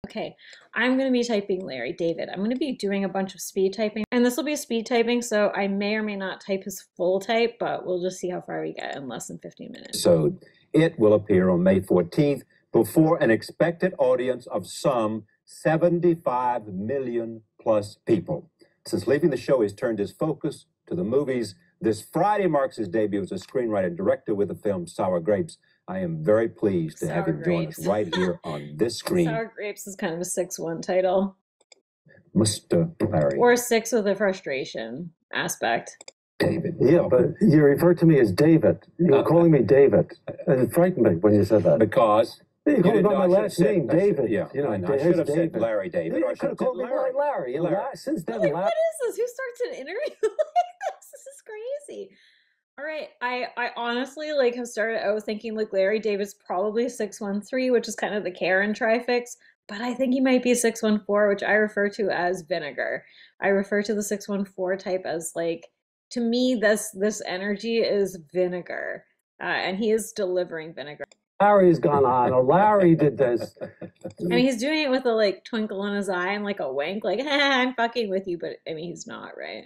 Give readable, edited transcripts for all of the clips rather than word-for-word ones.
Okay, I'm going to be typing Larry David. I'm going to be doing a bunch of speed typing, and this will be speed typing, so I may or may not type his full type, but we'll just see how far we get in less than 15 minutes. So it will appear on May 14th before an expected audience of some 75 million plus people. Since leaving the show, he's turned his focus to the movies. This Friday marks his debut as a screenwriter and director with the film Sour Grapes. I am very pleased to have him join us right here on this screen. Sour Grapes is kind of a 6-1 title. Mr. Larry. Or 6 with a frustration aspect. David. Yeah, but you referred to me as David. You were calling me David. It frightened me when you said that. Because? You called me by my last name, David. Yeah, you know, I should have said Larry David. You could have called me Larry. Since then, like, what is this? Who starts an interview like this? This is crazy. All right, I honestly have started out thinking Larry David's probably a 613, which is kind of the Karen trifix, but I think he might be a 614, which I refer to as vinegar. I refer to the 614 type as to me this energy is vinegar, and he is delivering vinegar. Larry's gone on. Oh, Larry did this. And he's doing it with a twinkle in his eye and a wink, I'm fucking with you, but I mean he's not, right?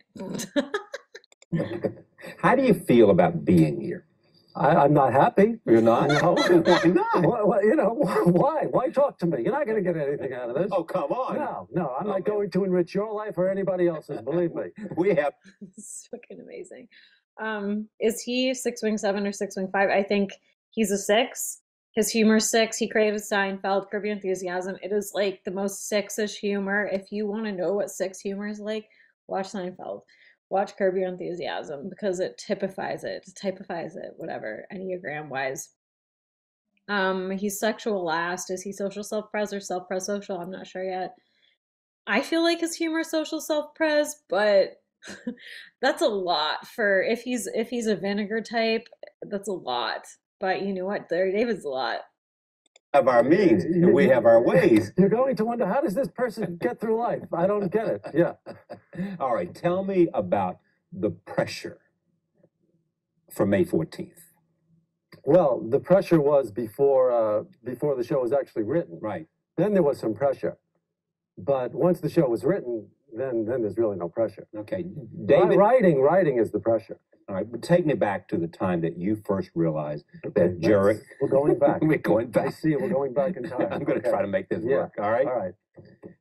How do you feel about being here? I'm not happy. You're not? No. Why not? Well, why? Why talk to me? You're not going to get anything out of this. Oh, come on. No. I'm not going to enrich your life or anybody else's, believe me. We have... It's fucking amazing. Is he 6 wing 7 or 6 wing 5? I think he's a 6. His humor is 6. He created Seinfeld, Curb Your Enthusiasm. It is the most 6-ish humor. If you want to know what 6 humor is watch Seinfeld. Watch Curb Your Enthusiasm because it typifies it, whatever, Enneagram wise. He's sexual last. Is he social self-pres or self-pres social? I'm not sure yet. I feel like his humor is social self-pres, but that's a lot for if he's a vinegar type, that's a lot. But you know what? Larry David's a lot. Have our means and we have our ways. You're going to wonder, how does this person get through life? I don't get it. Yeah. All right. Tell me about the pressure for May 14th. Well, the pressure was before the show was actually written. Right. Then there was some pressure. But once the show was written, then there's really no pressure. Okay. David, writing is the pressure. All right, but take me back to the time that you first realized that Jerry... We're going back. We're going back. I see, we're going back in time. I'm going to try to make this work, all right? All right.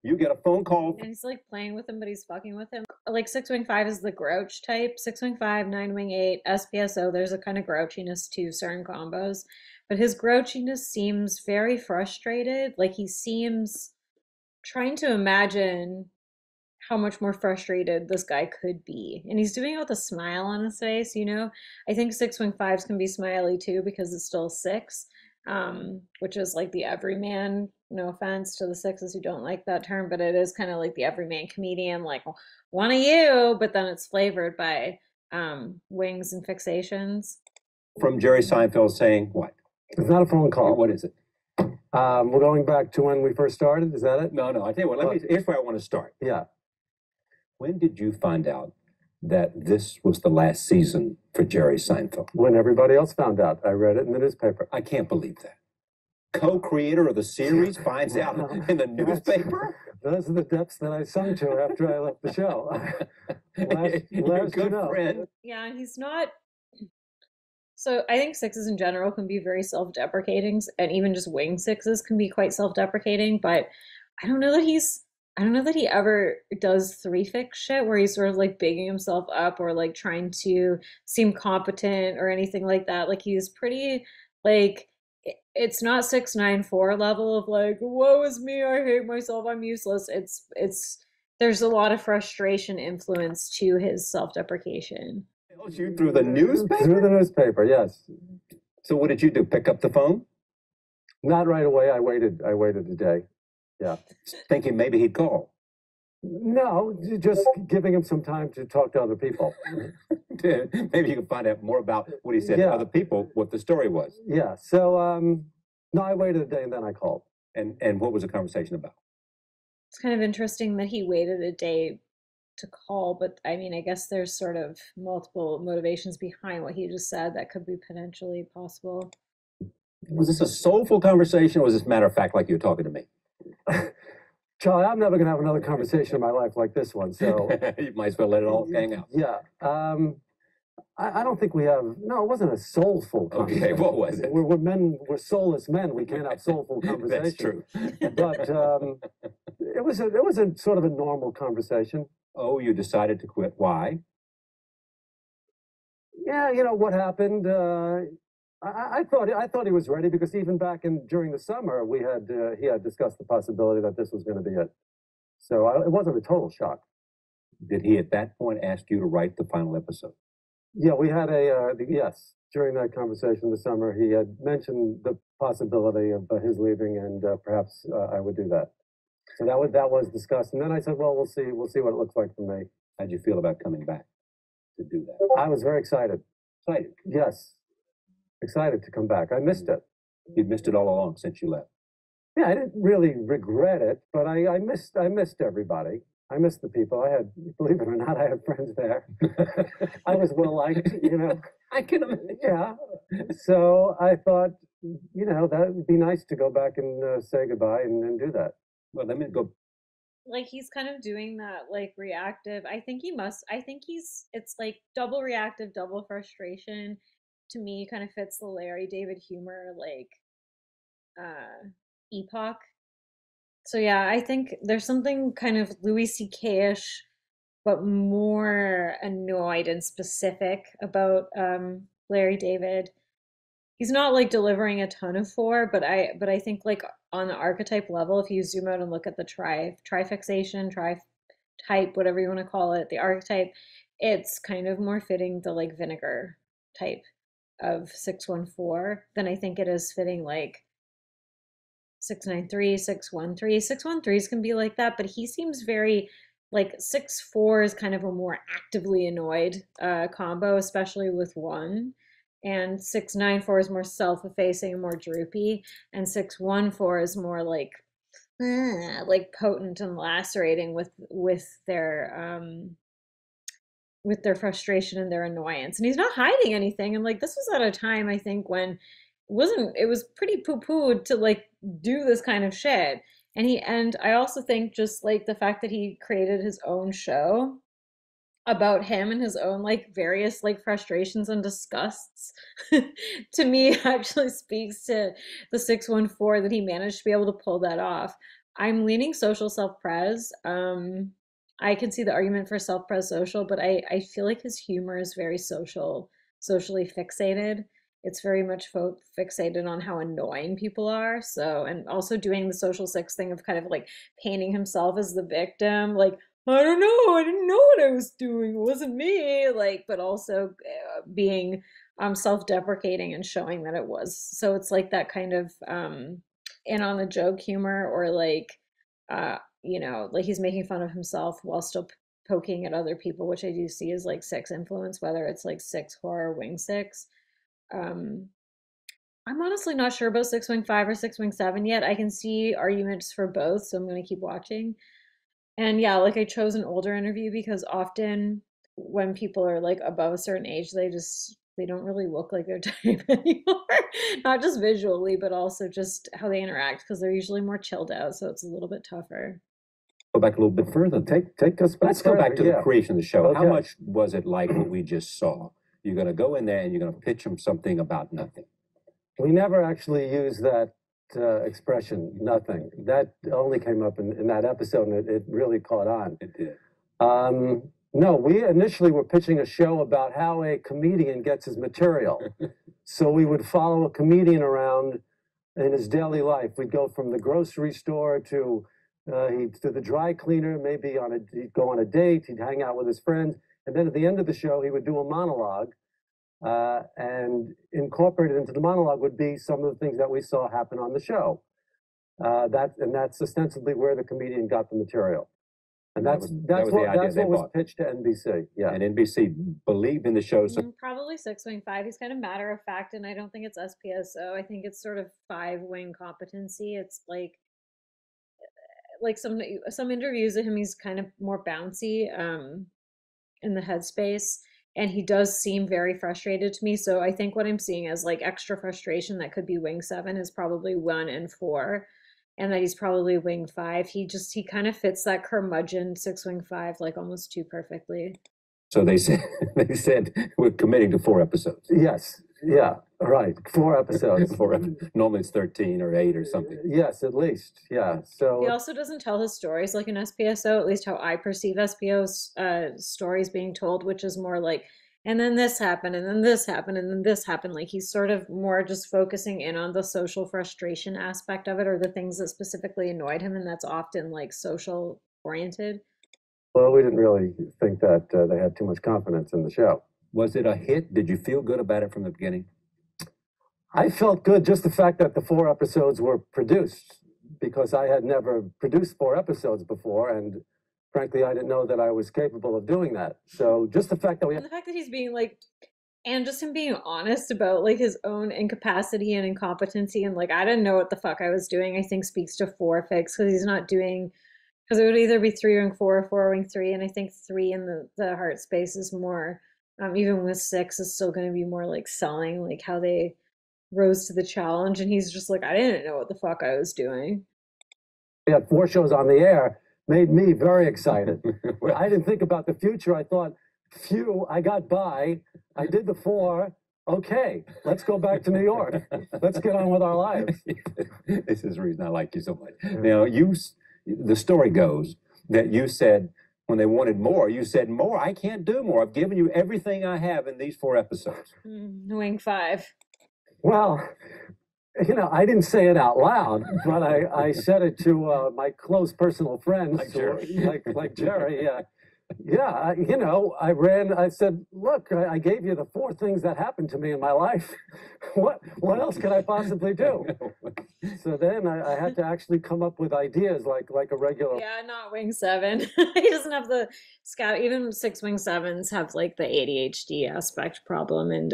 You get a phone call. And he's playing with him, but he's fucking with him. 6 wing 5 is the Grouch type. 6 wing 5, 9 wing 8, SPSO. There's a kind of grouchiness to certain combos. But his grouchiness seems very frustrated. He seems trying to imagine how much more frustrated this guy could be. And he's doing it with a smile on his face, I think 6 wing 5s can be smiley too because it's still 6, which is the everyman. No offense to the 6s who don't like that term, but it is kind of the everyman comedian, one of you, but then it's flavored by wings and fixations. From Jerry Seinfeld saying what? It's not a phone call. What is it? We're going back to when we first started. Is that it? No. I tell you what, here's where I want to start. Yeah. When did you find out that this was the last season for Jerry Seinfeld? When everybody else found out. I read it in the newspaper. I can't believe that. Co-creator of the series finds out in the newspaper? Those are the depths that I sunk to after I left the show. Your good friend. Yeah, and he's not... So I think 6s in general can be very self-deprecating, and even just wing 6s can be quite self-deprecating, but I don't know that he ever does 3-fix shit where he's sort of bigging himself up or trying to seem competent or anything like that. He's pretty it's not 694 level of woe is me, I hate myself, I'm useless. It's there's a lot of frustration influence to his self-deprecation. You through the newspaper? Through the newspaper, yes. So what did you do? Pick up the phone? Not right away. I waited a day. Yeah. Thinking maybe he'd call. No, just giving him some time to talk to other people. Maybe you can find out more about what he said to other people, what the story was. Yeah. So, no, I waited a day and then I called. And what was the conversation about? It's kind of interesting that he waited a day to call, but I mean, I guess there's sort of multiple motivations behind what he just said that could be potentially possible. Was this a soulful conversation, or was this matter of fact like you were talking to me? Charlie, I'm never going to have another conversation in my life like this one. So You might as well let it all hang out. yeah. I don't think we have. No, it wasn't a soulful conversation. Okay, what was it? We're men. We're soulless men. We can't have soulful conversation. That's true. But it was a sort of a normal conversation. Oh, you decided to quit. Why? Yeah, you know what happened. I thought he was ready, because even back during the summer he had discussed the possibility that this was going to be it. So it wasn't a total shock. Did he at that point ask you to write the final episode? Yeah, we had yes, during that conversation this summer, he had mentioned the possibility of his leaving, and perhaps I would do that. So that was discussed, and then I said, well, we'll see what it looks like for me. How'd you feel about coming back to do that? I was very excited. Excited? Yes, excited to come back. I missed it. You'd missed it all along since you left. Yeah, I didn't really regret it, but I missed everybody. I missed the people. Believe it or not, I had friends there. I was well liked, you know. I can imagine. Yeah. So I thought, you know, that would be nice to go back and say goodbye and do that. Well, let me go. Like he's kind of doing that like reactive. I think it's like double reactive, double frustration. To me, kind of fits the Larry David humor like epoch. So yeah, I think there's something kind of Louis C.K.-ish, but more annoyed and specific about Larry David. He's not like delivering a ton of four, but I think like on the archetype level, if you zoom out and look at the trifixation, type, whatever you want to call it, the archetype, it's kind of more fitting the like vinegar type of 614 than I think it is fitting like 693, 613. 613s can be like that, but he seems very like 6-4 is kind of a more actively annoyed combo, especially with one. And 694 is more self-effacing, more droopy, and 614 is more like potent and lacerating with their frustration and their annoyance. And he's not hiding anything. And like this was at a time I think when it was pretty poo-pooed to like do this kind of shit. And I also think just like the fact that he created his own show about him and his own like various like frustrations and disgusts to me actually speaks to the 614 that he managed to be able to pull that off. I'm leaning social self-pres. I can see the argument for self-pres social, but I feel like his humor is very socially fixated. It's very much fixated on how annoying people are. So, and also doing the social six thing of kind of like painting himself as the victim, like, I don't know, I didn't know what I was doing. It wasn't me. Like, but also being self-deprecating and showing that it was. So it's like that kind of in on the joke humor, or like you know, like he's making fun of himself while still poking at other people, which I do see as like six influence, whether it's like six horror wing six. Um, I'm honestly not sure about 6 wing 5 or 6 wing 7 yet. I can see arguments for both, so I'm going to keep watching. And yeah, like I chose an older interview because often when people are like above a certain age, they don't really look like their type anymore. Not just visually, but also just how they interact, because they're usually more chilled out, so it's a little bit tougher. Go back a little bit further. Take us back. Let's go back to the creation of the show. Okay. How much was it like what we just saw? You're going to go in there and you're going to pitch them something about nothing. We never actually used that expression, nothing. That only came up in that episode, and it really caught on. It did. No, we initially were pitching a show about how a comedian gets his material. So we would follow a comedian around in his daily life. We'd go from the grocery store to the dry cleaner, maybe he'd go on a date, he'd hang out with his friends, and then at the end of the show, he would do a monologue, and incorporated into the monologue would be some of the things that we saw happen on the show. That's ostensibly where the comedian got the material. And that's what was pitched to NBC. Yeah. And NBC believed in the show. So probably 6 wing 5. He's kind of matter of fact, and I don't think it's SPSO. I think it's sort of 5-wing competency. It's like some interviews of him, he's kind of more bouncy in the headspace, and he does seem very frustrated to me. So I think what I'm seeing as like extra frustration that could be wing 7 is probably 1 and 4. and that he's probably wing 5. He kind of fits that curmudgeon 6 wing 5 like almost too perfectly. So they said we're committing to 4 episodes. Yes. Yeah. Right. 4 episodes. Normally it's 13 or 8 or something. Yes, at least. Yeah. So he also doesn't tell his stories like an SPSO, at least how I perceive SPO's stories being told, which is more like, and then this happened, and then this happened, and then this happened. Like he's sort of more just focusing in on the social frustration aspect of it, or the things that specifically annoyed him, and that's often like social oriented. Well, we didn't really think that they had too much confidence in the show. Was it a hit? Did you feel good about it from the beginning? I felt good, just the fact that the 4 episodes were produced, because I had never produced 4 episodes before, and frankly, I didn't know that I was capable of doing that. So just the fact that and the fact that he's being like, and just him being honest about like his own incapacity and incompetency, and like I didn't know what the fuck I was doing, I think speaks to 4 fix, because he's not doing, because it would either be 3 wing 4 or 4 wing 3, and I think 3 in the heart space is more, even with 6 is still going to be more like selling, like how they rose to the challenge, and he's just like, I didn't know what the fuck I was doing. we had 4 shows on the air made me very excited. I didn't think about the future. I thought, phew, I got by. I did the 4. Okay, let's go back to New York. Let's get on with our lives. This is the reason I like you so much. Now, the story goes that you said when they wanted more, you said, more, I can't do more. I've given you everything I have in these 4 episodes. Wing 5. Well, you know, I didn't say it out loud, but I said it to my close personal friends, Like Jerry. like Jerry. Yeah, you know, I said, look, I gave you the 4 things that happened to me in my life. What else could I possibly do? So then I had to actually come up with ideas like a regular. Yeah, not wing 7. He doesn't have the scout. Even 6 wing 7s have like the ADHD aspect problem, and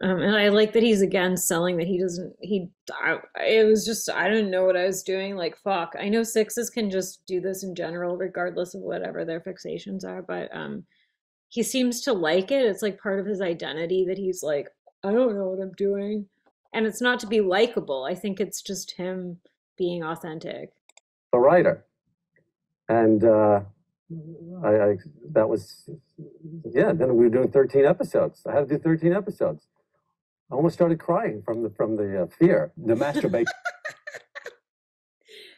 I like that he's again selling that he doesn't. It was just, I didn't know what I was doing. Like fuck, I know 6s can just do this in general, regardless of whatever their fixations are. But he seems to like it. It's like part of his identity that he's like, I don't know what I'm doing, and it's not to be likable. I think it's just him being authentic. A writer, and that was, yeah. Then we were doing 13 episodes. I had to do 13 episodes. I almost started crying from the fear. The masturbation.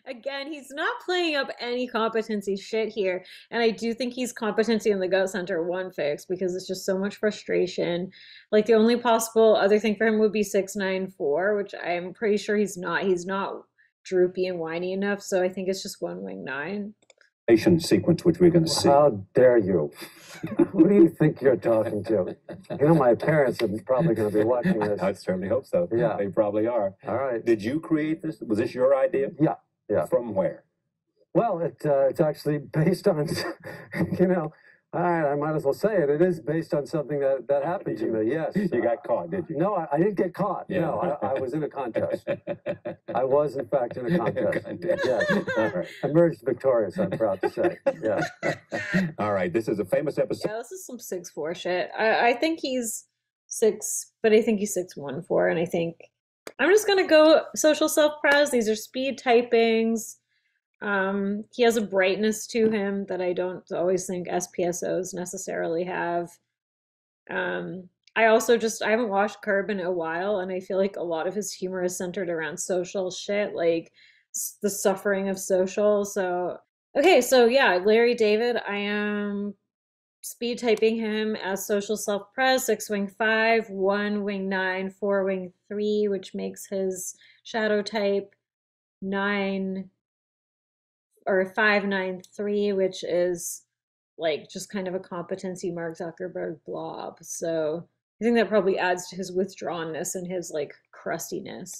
Again, he's not playing up any competency shit here. And I do think he's competency in the gut center 1 fix, because it's just so much frustration. Like the only possible other thing for him would be 6 9 4, which I'm pretty sure he's not. He's not droopy and whiny enough. So I think it's just 1 wing 9. Sequence, which we're going to see. How dare you? Who do you think you're talking to? You know, my parents are probably going to be watching this. I certainly hope so. Yeah. They probably are. All right. Did you create this? Was this your idea? Yeah. Yeah. From where? Well, it's actually based on, you know, all right, I might as well say it. It is based on something that happened to me, yes. You got caught, did you? No, I didn't get caught. Yeah. No, I was in a contest. I was, in fact, in a contest. Yes. All right. Emerged victorious, I'm proud to say. Yeah. All right, this is a famous episode. Yeah, this is some 6 4 shit. I think he's 6, but I think he's 6 1 4, and I think I'm just gonna go social self-pres. These are speed typings. He has a brightness to him that I don't always think SPSOs necessarily have. I also I haven't watched Curb in a while, and I feel like a lot of his humor is centered around social shit, like the suffering of social. So, okay, so yeah, Larry David, I am speed typing him as social self-pres, 6 wing 5, 1 wing 9, 4 wing 3, which makes his shadow type 9 or 5 9 3, which is like just kind of a competency Mark Zuckerberg blob. So I think that probably adds to his withdrawnness and his like crustiness.